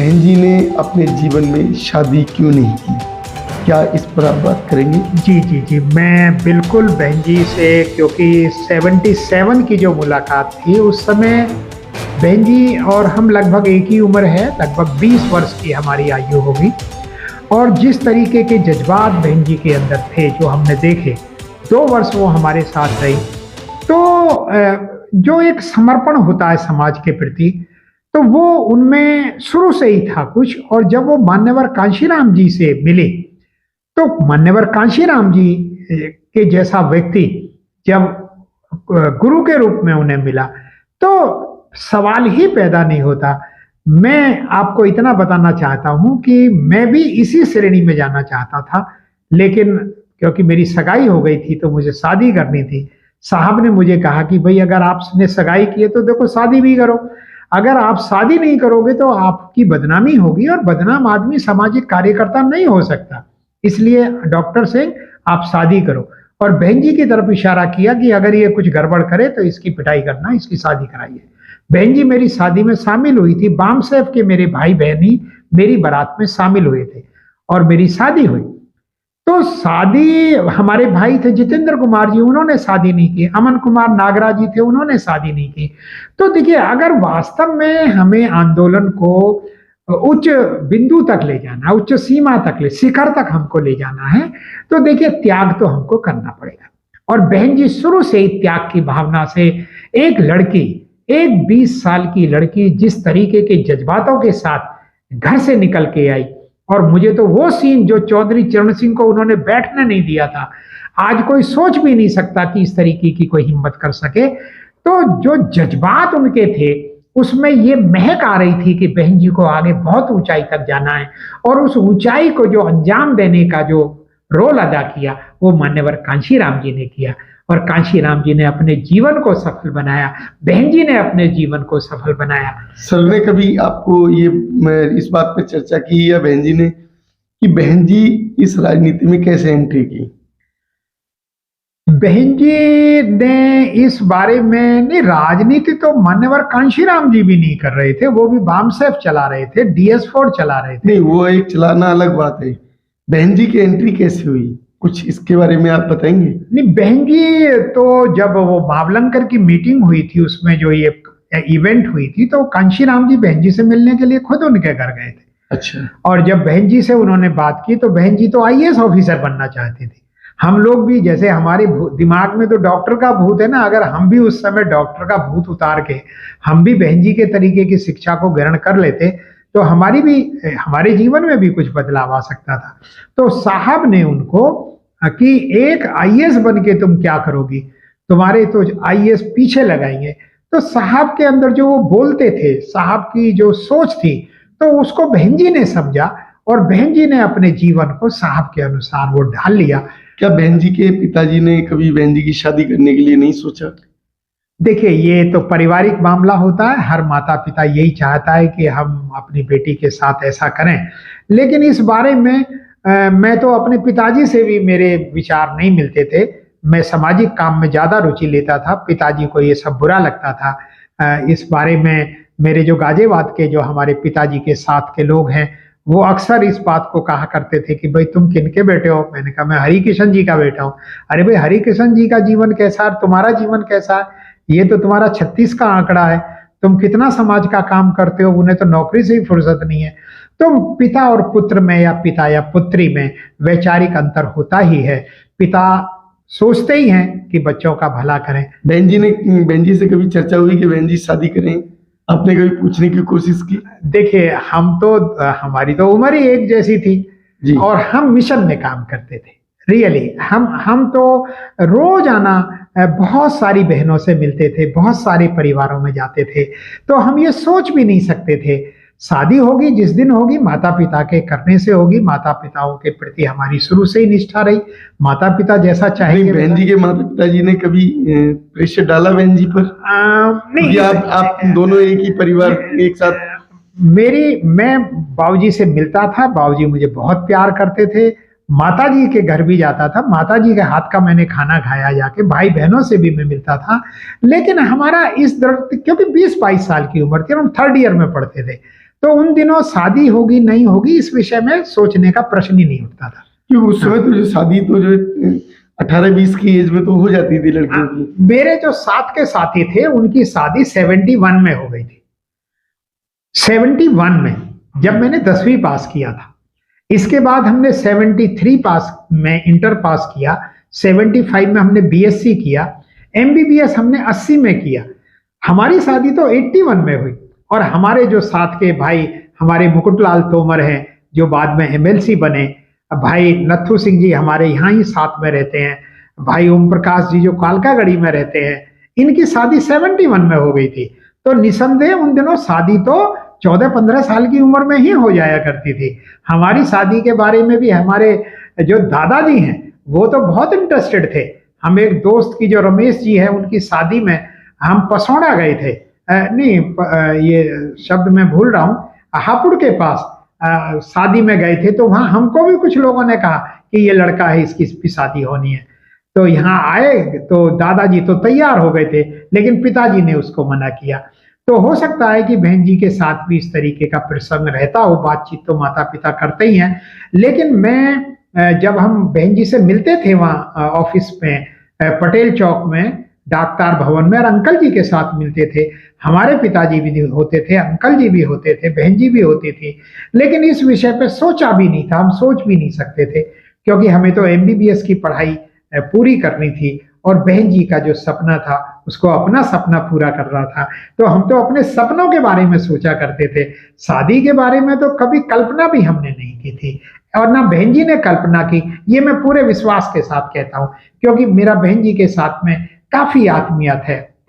बहन जी ने अपने जीवन में शादी क्यों नहीं की? क्या इस पर आप बात करेंगे? जी जी जी, मैं बिल्कुल बहन जी से, क्योंकि 77 की जो मुलाकात थी उस समय बहन जी और हम लगभग एक ही उम्र है, लगभग 20 वर्ष की हमारी आयु होगी। और जिस तरीके के जज्बात बहन जी के अंदर थे जो हमने देखे, 2 वर्ष वो हमारे साथ रही, तो जो एक समर्पण होता है समाज के प्रति, तो वो उनमें शुरू से ही था कुछ। और जब वो मान्यवर कांशीराम जी से मिले, तो मान्यवर कांशीराम जी के जैसा व्यक्ति जब गुरु के रूप में उन्हें मिला, तो सवाल ही पैदा नहीं होता। मैं आपको इतना बताना चाहता हूं कि मैं भी इसी श्रेणी में जाना चाहता था, लेकिन क्योंकि मेरी सगाई हो गई थी तो मुझे शादी करनी थी। साहब ने मुझे कहा कि भाई अगर आपने सगाई की है तो देखो शादी भी करो, अगर आप शादी नहीं करोगे तो आपकी बदनामी होगी, और बदनाम आदमी सामाजिक कार्यकर्ता नहीं हो सकता। इसलिए डॉक्टर सिंह आप शादी करो। और बहन जी की तरफ इशारा किया कि अगर ये कुछ गड़बड़ करे तो इसकी पिटाई करना, इसकी शादी कराइए। बहन जी मेरी शादी में शामिल हुई थी। बाम साहब के मेरे भाई बहन ही मेरी बारात में शामिल हुए थे और मेरी शादी हुई। तो शादी, हमारे भाई थे जितेंद्र कुमार जी, उन्होंने शादी नहीं की। अमन कुमार नागराज जी थे, उन्होंने शादी नहीं की। तो देखिए, अगर वास्तव में हमें आंदोलन को उच्च बिंदु तक ले जाना, उच्च सीमा तक शिखर तक हमको ले जाना है, तो देखिए त्याग तो हमको करना पड़ेगा। और बहन जी शुरू से ही त्याग की भावना से, एक लड़की, एक 20 साल की लड़की जिस तरीके के जज्बातों के साथ घर से निकल के आई, और मुझे तो वो सीन जो चौधरी चरण सिंह को उन्होंने बैठने नहीं दिया था, आज कोई सोच भी नहीं सकता कि इस तरीके की कोई हिम्मत कर सके। तो जो जज्बात उनके थे उसमें ये महक आ रही थी कि बहन जी को आगे बहुत ऊंचाई तक जाना है, और उस ऊंचाई को जो अंजाम देने का जो रोल अदा किया वो मान्यवर कांशीराम जी ने किया। और कांशीराम जी ने अपने जीवन को सफल बनाया, बहन जी ने अपने जीवन को सफल बनाया। सर ने कभी आपको इस बात पे चर्चा की या बहन जी ने, कि बहन जी इस राजनीति में कैसे एंट्री की? बहन जी ने इस बारे में नहीं, राजनीति तो मान्यवर कांशीराम जी भी नहीं कर रहे थे, वो भी बाम साहब चला रहे थे, DS4 चला रहे थे। नहीं, वो एक चलाना अलग बात है। बहन जी की एंट्री कैसे हुई, कुछ इसके बारे में आप बताएंगे? नहीं, बहन जी तो जब वो मावलंकर की मीटिंग हुई थी, उसमें जो ये इवेंट हुई थी, तो कांशीराम जी बहन जी से मिलने के लिए खुद उनके घर गए थे। अच्छा। और जब बहन जी से उन्होंने बात की, तो बहन जी तो IAS ऑफिसर बनना चाहती थी। हम लोग भी, जैसे हमारे दिमाग में तो डॉक्टर का भूत है ना, अगर हम भी उस समय डॉक्टर का भूत उतार के हम भी बहन जी के तरीके की शिक्षा को ग्रहण कर लेते, तो हमारे जीवन में भी कुछ बदलाव आ सकता था। तो साहब ने उनको कि एक IAS बन के तुम क्या करोगी, तुम्हारे तो IAS पीछे लगाएंगे। तो साहब के अंदर जो वो बोलते थे, साहब की जो सोच थी, तो उसको बहन जी ने समझा, और बहन जी ने अपने जीवन को साहब के अनुसार वो ढाल लिया। क्या बहन जी के पिताजी ने कभी बहन जी की शादी करने के लिए नहीं सोचा? देखिए, ये तो पारिवारिक मामला होता है, हर माता पिता यही चाहता है कि हम अपनी बेटी के साथ ऐसा करें। लेकिन इस बारे में मैं तो अपने पिताजी से भी मेरे विचार नहीं मिलते थे। मैं सामाजिक काम में ज्यादा रुचि लेता था, पिताजी को ये सब बुरा लगता था। इस बारे में मेरे जो गाजियाबाद के जो हमारे पिताजी के साथ के लोग हैं, वो अक्सर इस बात को कहा करते थे कि भाई तुम किनके बेटे हो? मैंने कहा मैं हरिकिशन जी का बेटा हूँ। अरे भाई, हरिकिशन जी का जीवन कैसा है, तुम्हारा जीवन कैसा है? ये तो तुम्हारा 36 का आंकड़ा है, तुम कितना समाज का काम करते हो, उन्हें तो नौकरी से ही फुर्सत नहीं है। तो पिता और पुत्र में, या पिता या पुत्री में वैचारिक अंतर होता ही है। पिता सोचते ही हैं कि बच्चों का भला करें। बहन जी से कभी चर्चा हुई कि बहन जी शादी करें? आपने कभी पूछने की कोशिश की? देखिए, हमारी तो उम्र ही एक जैसी थी जी। और हम मिशन में काम करते थे। रियली हम तो रोजाना बहुत सारी बहनों से मिलते थे, बहुत सारे परिवारों में जाते थे। तो हम ये सोच भी नहीं सकते थे, शादी होगी जिस दिन होगी माता पिता के करने से होगी। माता पिताओं के प्रति हमारी शुरू से ही निष्ठा रही, माता पिता जैसा चाहेंगे। बहन जी के माता पिताजी ने कभी प्रेशर डाला बहन जी पर? नहीं, आप दोनों एक ही परिवार एक साथ? मैं बाबूजी से मिलता था, बाबूजी मुझे बहुत प्यार करते थे। माताजी के घर भी जाता था, माताजी के हाथ का मैंने खाना खाया जाके, भाई बहनों से भी मैं मिलता था। लेकिन हमारा इस दर्द, क्योंकि 20-22 साल की उम्र थी, हम 3rd ईयर में पढ़ते थे, तो उन दिनों शादी होगी नहीं होगी इस विषय में सोचने का प्रश्न ही नहीं उठता था। क्योंकि उस समय तो जो शादी तो जो 18-20 की एज में तो हो जाती थी लड़कियों की। मेरे जो साथ के साथी थे उनकी शादी 71 में हो गई थी। 71 में, जब मैंने 10वीं पास किया था। इसके बाद हमने 73 पास में इंटर पास किया, 75 में हमने बीएससी किया, एमबीबीएस हमने 80 में किया। हमारी शादी तो 81 में हुई। और हमारे जो साथ के भाई, हमारे मुकुटलाल तोमर हैं जो बाद में एमएलसी बने, भाई नत्थू सिंह जी हमारे यहाँ ही साथ में रहते हैं, भाई ओम प्रकाश जी जो कालकागढ़ी में रहते हैं, इनकी शादी 71 में हो गई थी। तो निसंदेह उन दिनों शादी तो 14-15 साल की उम्र में ही हो जाया करती थी। हमारी शादी के बारे में भी हमारे जो दादाजी हैं वो तो बहुत इंटरेस्टेड थे। हम एक दोस्त की जो रमेश जी है उनकी शादी में हम पसौड़ा गए थे, ये शब्द मैं भूल रहा हूँ, हापुड़ के पास शादी में गए थे। तो वहां हमको भी कुछ लोगों ने कहा कि ये लड़का है, इसकी भी शादी होनी है। तो यहाँ आए तो दादाजी तो तैयार हो गए थे, लेकिन पिताजी ने उसको मना किया। तो हो सकता है कि बहन जी के साथ भी इस तरीके का प्रसंग रहता हो, बातचीत तो माता पिता करते ही हैं। लेकिन मैं जब हम बहन जी से मिलते थे वहाँ ऑफिस में पटेल चौक में डाकतार भवन में, और अंकल जी के साथ मिलते थे, हमारे पिताजी भी होते थे, अंकल जी भी होते थे, बहन जी भी होती थी। लेकिन इस विषय पे सोचा भी नहीं था, हम सोच भी नहीं सकते थे, क्योंकि हमें तो एमबीबीएस की पढ़ाई पूरी करनी थी और बहन जी का जो सपना था उसको अपना सपना पूरा कर रहा था। तो हम तो अपने सपनों के बारे में सोचा करते थे, शादी के बारे में तो कभी कल्पना भी हमने नहीं की थी, और ना बहन जी ने कल्पना की। ये मैं पूरे विश्वास के साथ कहता हूँ, क्योंकि मेरा बहन जी के साथ में काफी आत्मीयत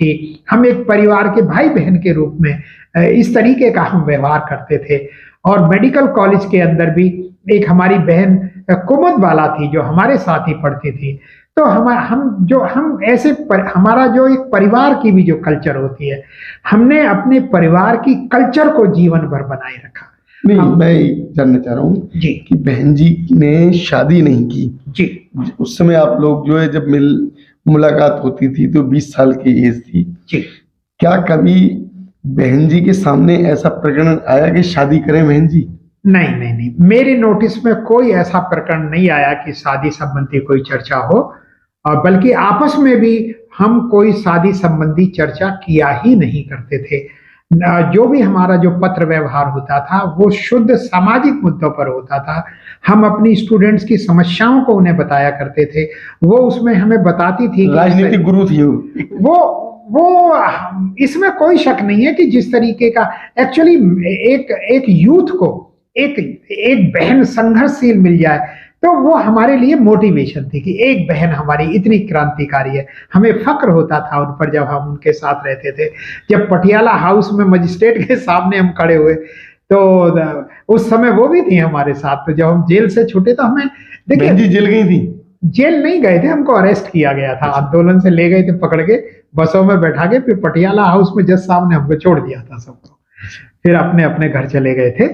थी। हम एक परिवार के भाई बहन के रूप में इस तरीके का हम व्यवहार करते थे। और मेडिकल कॉलेज के अंदर भी एक हमारी बहन कुमुद वाला थी जो हमारे साथ ही पढ़ती थी। तो हम ऐसे हमारा जो एक परिवार की भी जो कल्चर होती है, हमने अपने परिवार की कल्चर को जीवन भर बनाए रखा। नहीं, मैं जानना चाह रहा हूँ जी कि बहन जी ने शादी नहीं की जी, उस समय आप लोग जो है जब मुलाकात होती थी तो 20 साल की एज थी जी। क्या कभी बहन जी के सामने ऐसा प्रकरण आया कि शादी करें बहन जी? नहीं नहीं नहीं, मेरे नोटिस में कोई ऐसा प्रकरण नहीं आया कि शादी संबंधी कोई चर्चा हो, और बल्कि आपस में भी हम कोई शादी संबंधी चर्चा किया ही नहीं करते थे। जो भी हमारा जो पत्र व्यवहार होता था वो शुद्ध सामाजिक मुद्दों पर होता था। हम अपनी स्टूडेंट्स की समस्याओं को उन्हें बताया करते थे, वो उसमें हमें बताती थी। राजनीतिक गुरु थी वो इसमें कोई शक नहीं है कि जिस तरीके का एक्चुअली एक यूथ को एक बहन संघर्षशील मिल जाए तो वो हमारे लिए मोटिवेशन थी कि एक बहन हमारी इतनी क्रांतिकारी है। हमें फक्र होता था उन पर जब हम उनके साथ रहते थे। जब पटियाला हाउस में मजिस्ट्रेट के सामने हम खड़े हुए तो उस समय वो भी थी हमारे साथ। तो जब हम जेल से छूटे तो हमें बहन जी जेल गई थी? जेल नहीं गए थे, हमको अरेस्ट किया गया था, आंदोलन से ले गए थे पकड़ के, बसों में बैठा के, फिर पटियाला हाउस में जज साहब ने हमको छोड़ दिया था सबको, फिर अपने अपने घर चले गए थे।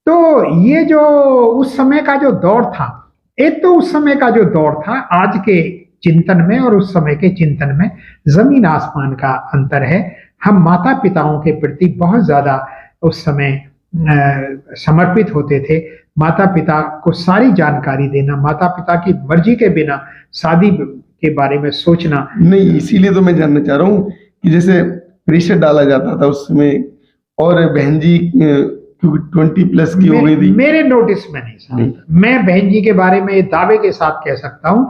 तो ये जो उस समय का जो दौर था, एक तो उस समय का जो दौर था आज के चिंतन में और उस समय के चिंतन में जमीन आसमान का अंतर है। हम माता पिताओं के प्रति बहुत ज्यादा उस समय समर्पित होते थे। माता पिता को सारी जानकारी देना, माता पिता की मर्जी के बिना शादी के बारे में सोचना नहीं। इसीलिए तो मैं जानना चाह रहा हूँ कि जैसे प्रेशर डाला जाता था उस समय, और बहन जी 20+ की हो गई थी। मेरे नोटिस में नहीं। मैं बहन जी के बारे में दावे के साथ कह सकता हूं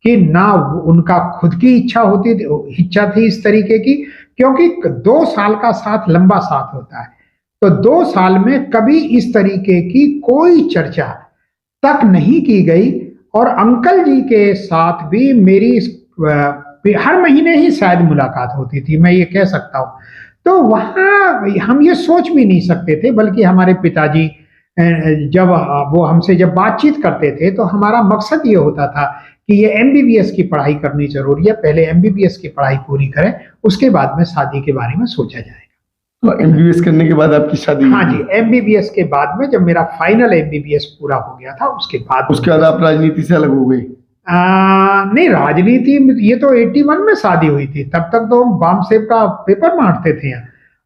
कि ना उनका खुद की इच्छा थी इस तरीके की, क्योंकि 2 साल का साथ लंबा साथ होता है। तो 2 साल में कभी इस तरीके की कोई चर्चा तक नहीं की गई। और अंकल जी के साथ भी मेरी हर महीने ही शायद मुलाकात होती थी, मैं ये कह सकता हूं। तो वहां हम ये सोच भी नहीं सकते थे, बल्कि हमारे पिताजी जब वो हमसे जब बातचीत करते थे तो हमारा मकसद ये होता था कि ये एमबीबीएस की पढ़ाई करनी जरूरी है, पहले एमबीबीएस की पढ़ाई पूरी करें, उसके बाद में शादी के बारे में सोचा जाएगा। तो एमबीबीएस करने के बाद आपकी शादी? हाँ जी, एमबीबीएस के बाद में जब मेरा फाइनल एमबीबीएस पूरा हो गया था उसके बाद आप राजनीति से अलग हो गए? नहीं, राजनीति ये तो 81 में शादी हुई थी, तब तक तो हम बाम सेब का पेपर मारते थे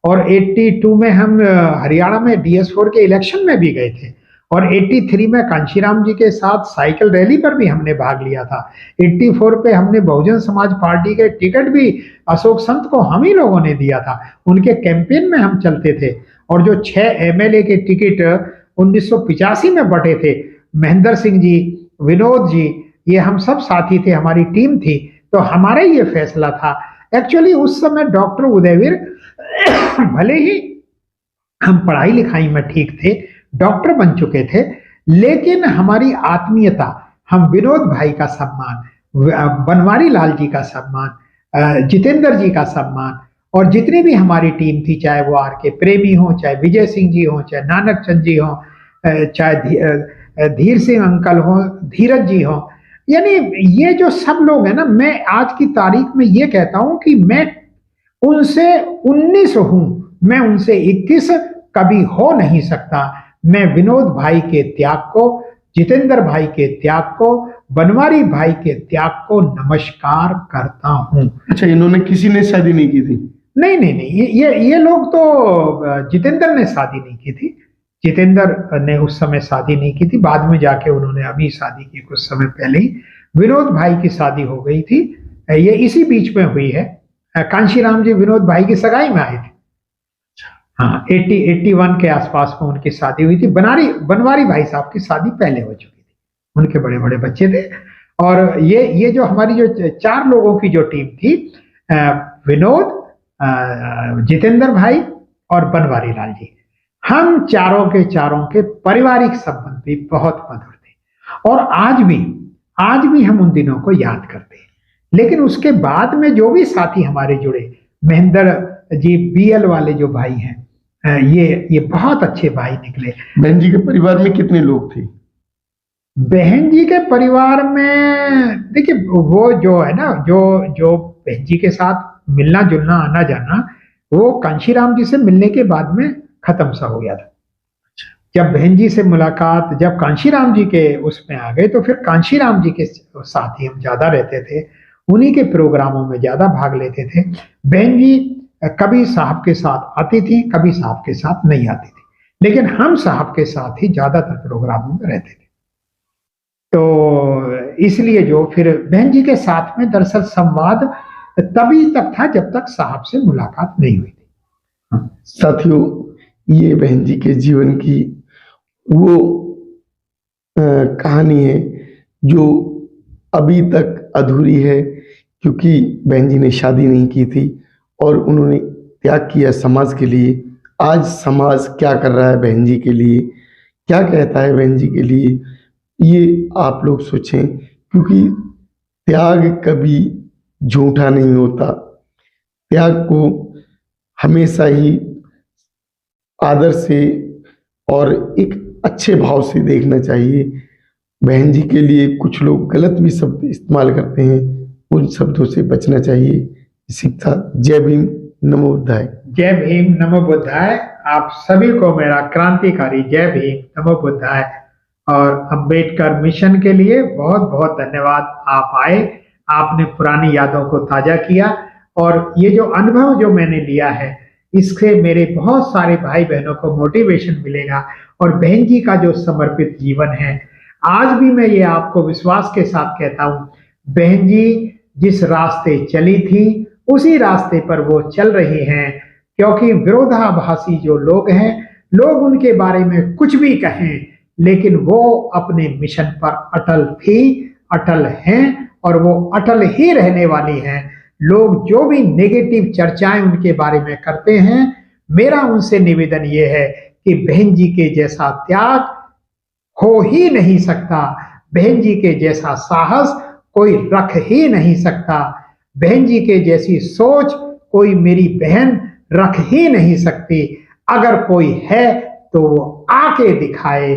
और 82 में हम हरियाणा में DS4 के इलेक्शन में भी गए थे, और 83 में कांशीराम जी के साथ साइकिल रैली पर भी हमने भाग लिया था। 84 पे हमने बहुजन समाज पार्टी के टिकट भी अशोक संत को हम ही लोगों ने दिया था, उनके कैंपेन में हम चलते थे। और जो 6 MLA के टिकट 1985 में बटे थे, महेंद्र सिंह जी, विनोद जी, ये हम सब साथी थे, हमारी टीम थी, तो हमारा ये फैसला था। एक्चुअली उस समय डॉक्टर उदयवीर भले ही हम पढ़ाई लिखाई में ठीक थे, डॉक्टर बन चुके थे, लेकिन हमारी आत्मीयता, हम विनोद भाई का सम्मान, बनवारी लाल जी का सम्मान, जितेंद्र जी का सम्मान, और जितनी भी हमारी टीम थी, चाहे वो RK प्रेमी हो, चाहे विजय सिंह जी हो, चाहे नानक चंद जी हो, चाहे धीर सिंह अंकल हो, धीरज जी हो, यानी ये जो सब लोग हैं ना, मैं आज की तारीख में ये कहता हूं कि मैं उनसे 19 हूं, मैं उनसे 21 कभी हो नहीं सकता। मैं विनोद भाई के त्याग को, जितेंद्र भाई के त्याग को, बनवारी भाई के त्याग को नमस्कार करता हूं। अच्छा, इन्होंने किसी ने शादी नहीं की थी? नहीं नहीं नहीं, ये लोग तो, जितेंद्र ने शादी नहीं की थी, जितेंद्र ने उस समय शादी नहीं की थी, बाद में जाके उन्होंने अभी शादी की, कुछ समय पहले ही विनोद भाई की शादी हो गई थी, ये इसी बीच में हुई है। कांशीराम जी विनोद भाई की सगाई में आए थे, हाँ, 81 के आसपास में उनकी शादी हुई थी। बनवारी भाई साहब की शादी पहले हो चुकी थी, उनके बड़े बड़े बच्चे थे। और ये जो हमारी जो 4 लोगों की जो टीम थी, विनोद, जितेंद्र भाई और बनवारी लाल जी, हम चारों के पारिवारिक संबंध भी बहुत मधुर थे, और आज भी हम उन दिनों को याद करते हैं। लेकिन उसके बाद में जो भी साथी हमारे जुड़े, महेंद्र जी BL वाले जो भाई हैं, ये बहुत अच्छे भाई निकले। बहन जी के परिवार में कितने लोग थे? बहन जी के परिवार में देखिए, वो जो है ना, जो बहन जी के साथ मिलना जुलना, आना जाना, वो कांशीराम जी से मिलने के बाद में खत्म सा हो गया था। जब बहन जी से मुलाकात, जब कांशीराम जी के उसमें आ गए, तो फिर कांशीराम जी के साथ ही हम ज्यादा रहते थे, उन्हीं के प्रोग्रामों में ज्यादा भाग लेते थे। बहन जी कभी साहब के साथ आती थी, कभी साहब के साथ नहीं आती थी, लेकिन हम साहब के साथ ही ज्यादातर प्रोग्रामों में रहते थे। तो इसलिए जो फिर बहन जी के साथ में दरअसल संवाद तभी तक था जब तक साहब से मुलाकात नहीं हुई थी। साथियों, ये बहन जी के जीवन की वो कहानी है जो अभी तक अधूरी है, क्योंकि बहन जी ने शादी नहीं की थी और उन्होंने त्याग किया समाज के लिए। आज समाज क्या कर रहा है बहन जी के लिए, क्या कहता है बहन जी के लिए, ये आप लोग सोचें, क्योंकि त्याग कभी झूठा नहीं होता। त्याग को हमेशा ही आदर से और एक अच्छे भाव से देखना चाहिए। बहन जी के लिए कुछ लोग गलत भी शब्द इस्तेमाल करते हैं, उन शब्दों से बचना चाहिए। शिक्षा। जय भीम, नमो बुद्धाय। जय भीम, नमो बुद्धाय। आप सभी को मेरा क्रांतिकारी जय भीम, नमो बुद्धाय। और अंबेडकर मिशन के लिए बहुत बहुत धन्यवाद। आप आए, आपने पुरानी यादों को ताजा किया, और ये जो अनुभव जो मैंने लिया है, इससे मेरे बहुत सारे भाई बहनों को मोटिवेशन मिलेगा। और बहन जी का जो समर्पित जीवन है, आज भी मैं ये आपको विश्वास के साथ कहता हूँ, बहन जी जिस रास्ते चली थी उसी रास्ते पर वो चल रही हैं। क्योंकि विरोधाभासी जो लोग हैं, लोग उनके बारे में कुछ भी कहें, लेकिन वो अपने मिशन पर अटल थी, अटल हैं, और वो अटल ही रहने वाली हैं। लोग जो भी नेगेटिव चर्चाएं उनके बारे में करते हैं, मेरा उनसे निवेदन ये है कि बहन जी के जैसा त्याग हो ही नहीं सकता, बहन जी के जैसा साहस कोई रख ही नहीं सकता, बहन जी के जैसी सोच कोई मेरी बहन रख ही नहीं सकती। अगर कोई है तो वो आके दिखाए,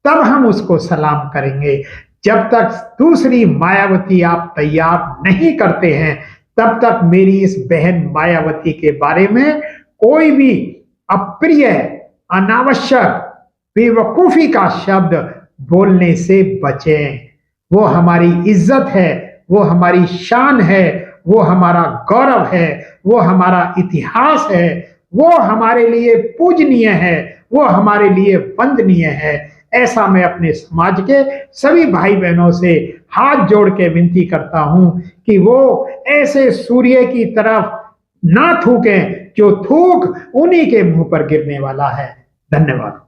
तब हम उसको सलाम करेंगे। जब तक दूसरी मायावती आप तैयार नहीं करते हैं, तब तक मेरी इस बहन मायावती के बारे में कोई भी अप्रिय, अनावश्यक, बेवकूफी का शब्द बोलने से बचें। वो हमारी इज्जत है, वो हमारी शान है, वो हमारा गौरव है, वो हमारा इतिहास है, वो हमारे लिए पूजनीय है, वो हमारे लिए वंदनीय है। ऐसा मैं अपने समाज के सभी भाई बहनों से हाथ जोड़ के विनती करता हूं कि वो ऐसे सूर्य की तरफ ना थूकें जो थूक उन्हीं के मुंह पर गिरने वाला है। धन्यवाद।